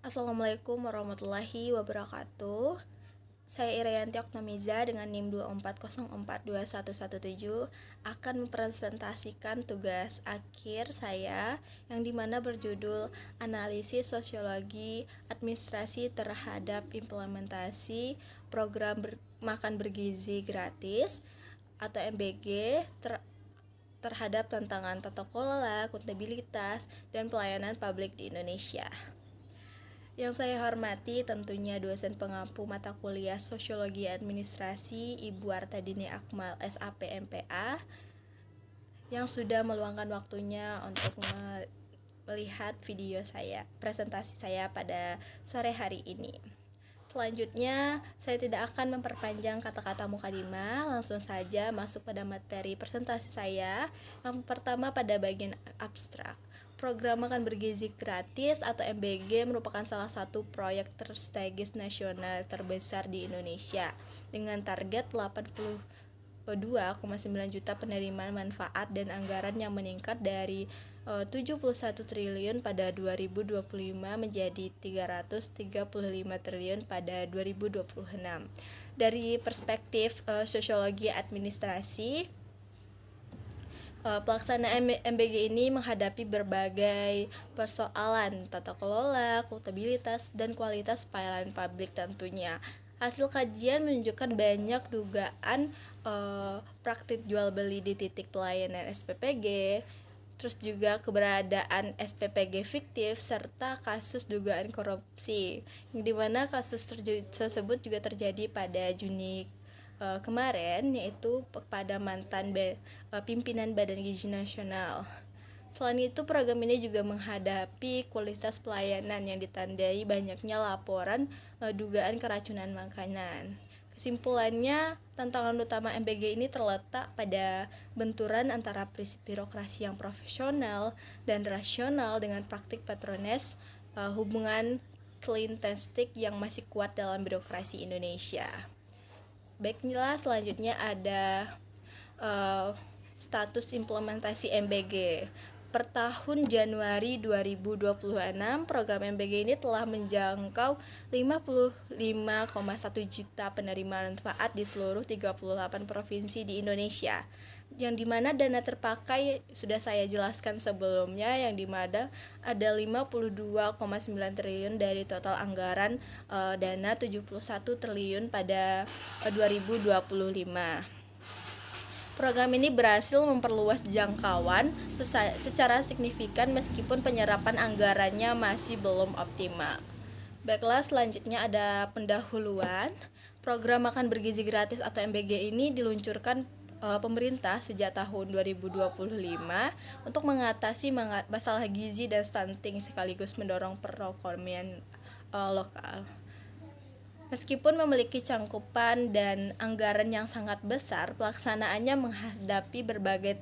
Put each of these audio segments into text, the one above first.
Assalamualaikum warahmatullahi wabarakatuh. Saya Irayanti Oknomiza dengan NIM 240421117 akan mempresentasikan tugas akhir saya yang dimana berjudul Analisis Sosiologi Administrasi terhadap Implementasi Program Makan Bergizi Gratis atau MBG terhadap tantangan tata kelola, akuntabilitas, dan pelayanan publik di Indonesia. Yang saya hormati tentunya dosen pengampu mata kuliah Sosiologi Administrasi Ibu Artadini Akmal SAP MPA yang sudah meluangkan waktunya untuk melihat video saya, presentasi saya pada sore hari ini. Selanjutnya, saya tidak akan memperpanjang kata-kata mukadimah, langsung saja masuk pada materi presentasi saya. Yang pertama pada bagian abstrak. Program Makan Bergizi Gratis atau MBG merupakan salah satu proyek strategis nasional terbesar di Indonesia dengan target 82,9 juta penerimaan manfaat dan anggaran yang meningkat dari 71 triliun pada 2025 menjadi 335 triliun pada 2026. Dari perspektif sosiologi administrasi, pelaksanaan MBG ini menghadapi berbagai persoalan tata kelola, akuntabilitas, dan kualitas pelayanan publik tentunya. Hasil kajian menunjukkan banyak dugaan praktik jual beli di titik pelayanan SPPG, terus juga keberadaan SPPG fiktif, serta kasus dugaan korupsi, yang dimana kasus tersebut juga terjadi pada Juni kemarin, yaitu pada mantan pimpinan Badan Gizi Nasional. Selain itu, program ini juga menghadapi kualitas pelayanan yang ditandai banyaknya laporan dugaan keracunan makanan. Kesimpulannya, tantangan utama MBG ini terletak pada benturan antara prinsip birokrasi yang profesional dan rasional dengan praktik patrones, hubungan klientelistik yang masih kuat dalam birokrasi Indonesia. Baiklah, selanjutnya ada status implementasi MBG. Per tahun Januari 2026, program MBG ini telah menjangkau 55,1 juta penerima manfaat di seluruh 38 provinsi di Indonesia. Yang dimana dana terpakai sudah saya jelaskan sebelumnya, yang dimana ada 52,9 triliun dari total anggaran dana 71 triliun pada 2025. Program ini berhasil memperluas jangkauan secara signifikan meskipun penyerapan anggarannya masih belum optimal. Baiklah, selanjutnya ada pendahuluan. Program Makan Bergizi Gratis atau MBG ini diluncurkan pemerintah sejak tahun 2025 untuk mengatasi masalah gizi dan stunting sekaligus mendorong perekonomian lokal. Meskipun memiliki cangkupan dan anggaran yang sangat besar, pelaksanaannya menghadapi berbagai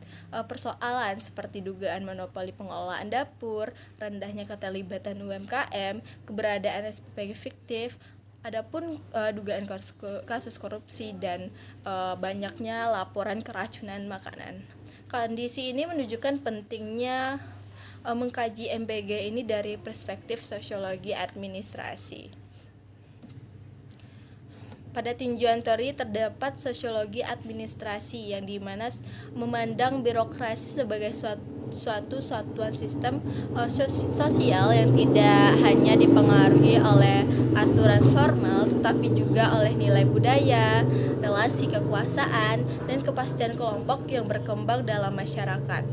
persoalan seperti dugaan monopoli pengelolaan dapur, rendahnya keterlibatan UMKM, keberadaan SPPG fiktif, adapun dugaan kasus korupsi dan banyaknya laporan keracunan makanan. Kondisi ini menunjukkan pentingnya mengkaji MBG ini dari perspektif sosiologi administrasi. Pada tinjauan teori terdapat sosiologi administrasi yang dimana memandang birokrasi sebagai suatu satuan sistem sosial yang tidak hanya dipengaruhi oleh aturan formal tetapi juga oleh nilai budaya, relasi kekuasaan, dan kepastian kelompok yang berkembang dalam masyarakat.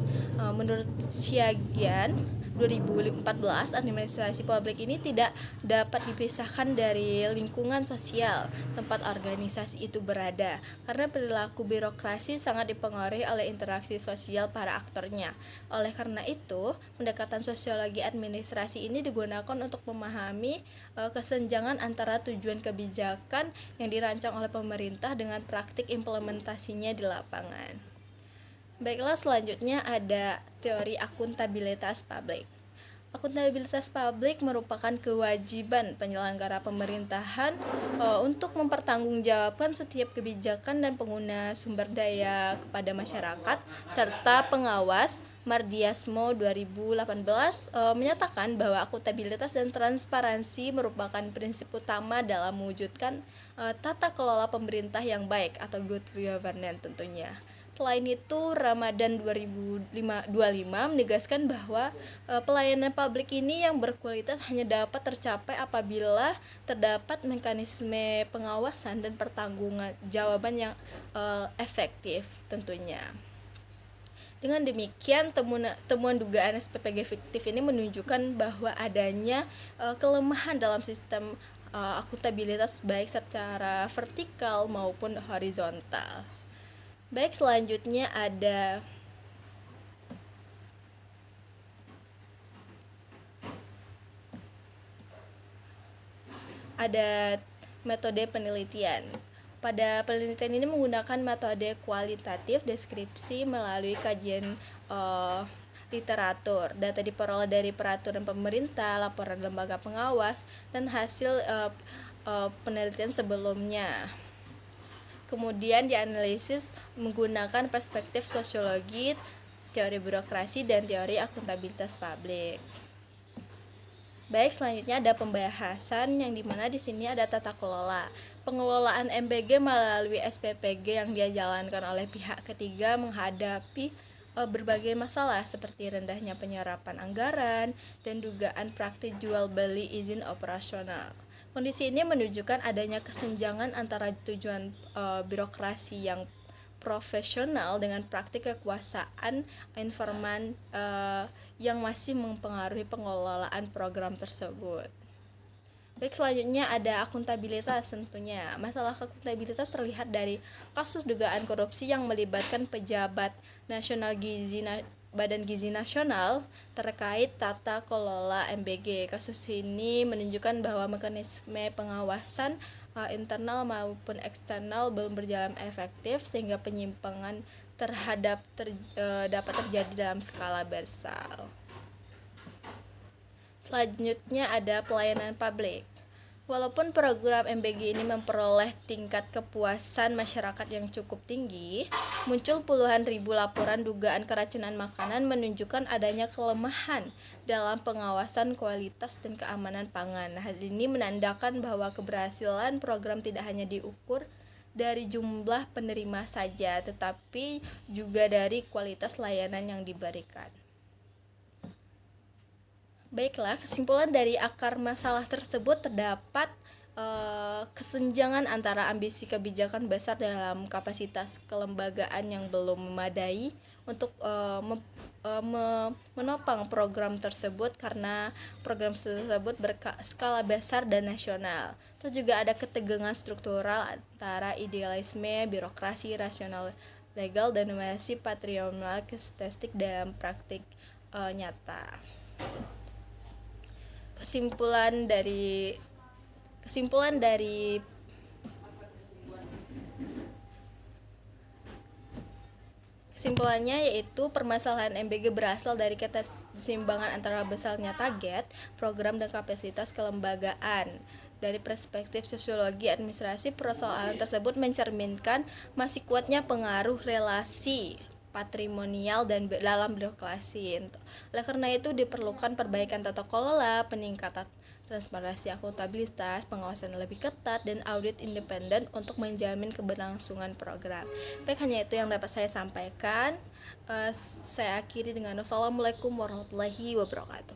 Menurut Siagian 2014, administrasi publik ini tidak dapat dipisahkan dari lingkungan sosial tempat organisasi itu berada, karena perilaku birokrasi sangat dipengaruhi oleh interaksi sosial para aktornya. Oleh karena itu, pendekatan sosiologi administrasi ini digunakan untuk memahami kesenjangan antara tujuan kebijakan yang dirancang oleh pemerintah dengan praktik implementasinya di lapangan. Baiklah, selanjutnya ada teori akuntabilitas publik. Akuntabilitas publik merupakan kewajiban penyelenggara pemerintahan untuk mempertanggungjawabkan setiap kebijakan dan pengguna sumber daya kepada masyarakat serta pengawas Mardiasmo 2018 menyatakan bahwa akuntabilitas dan transparansi merupakan prinsip utama dalam mewujudkan tata kelola pemerintah yang baik atau good governance tentunya. Selain itu, Ramadan 2025 menegaskan bahwa pelayanan publik ini yang berkualitas hanya dapat tercapai apabila terdapat mekanisme pengawasan dan pertanggungjawaban yang efektif tentunya. Dengan demikian, temuan dugaan SPPG fiktif ini menunjukkan bahwa adanya kelemahan dalam sistem akuntabilitas baik secara vertikal maupun horizontal. Baik, selanjutnya ada metode penelitian. Pada penelitian ini menggunakan metode kualitatif deskripsi melalui kajian literatur. Data diperoleh dari peraturan pemerintah, laporan lembaga pengawas, dan hasil penelitian sebelumnya. Kemudian dianalisis menggunakan perspektif sosiologi, teori birokrasi, dan teori akuntabilitas publik. Baik, selanjutnya ada pembahasan yang dimana di sini ada tata kelola. Pengelolaan MBG melalui SPPG yang dijalankan oleh pihak ketiga menghadapi berbagai masalah seperti rendahnya penyerapan anggaran dan dugaan praktik jual beli izin operasional. Kondisi ini menunjukkan adanya kesenjangan antara tujuan birokrasi yang profesional dengan praktik kekuasaan informan yang masih mempengaruhi pengelolaan program tersebut. Baik, selanjutnya ada akuntabilitas tentunya. Masalah akuntabilitas terlihat dari kasus dugaan korupsi yang melibatkan pejabat Nasional Badan Gizi Nasional terkait tata kelola MBG. Kasus ini menunjukkan bahwa mekanisme pengawasan internal maupun eksternal belum berjalan efektif sehingga penyimpangan dapat terjadi dalam skala besar. Selanjutnya ada pelayanan publik. Walaupun program MBG ini memperoleh tingkat kepuasan masyarakat yang cukup tinggi, muncul puluhan ribu laporan dugaan keracunan makanan menunjukkan adanya kelemahan dalam pengawasan kualitas dan keamanan pangan. Hal ini menandakan bahwa keberhasilan program tidak hanya diukur dari jumlah penerima saja, tetapi juga dari kualitas layanan yang diberikan. Baiklah, kesimpulan dari akar masalah tersebut terdapat kesenjangan antara ambisi kebijakan besar dalam kapasitas kelembagaan yang belum memadai untuk menopang program tersebut karena program tersebut berskala besar dan nasional. Terus juga ada ketegangan struktural antara idealisme, birokrasi, rasional legal, dan masih patriarkal statistik dalam praktik nyata. Kesimpulannya yaitu permasalahan MBG berasal dari keseimbangan antara besarnya target, program, dan kapasitas kelembagaan. Dari perspektif sosiologi administrasi, persoalan tersebut mencerminkan masih kuatnya pengaruh relasi patrimonial dan dalam birokrasi. Oleh karena itu diperlukan perbaikan tata kelola, peningkatan transparansi akuntabilitas, pengawasan lebih ketat, dan audit independen untuk menjamin keberlangsungan program. Baik, hanya itu yang dapat saya sampaikan. Saya akhiri dengan wassalamualaikum warahmatullahi wabarakatuh.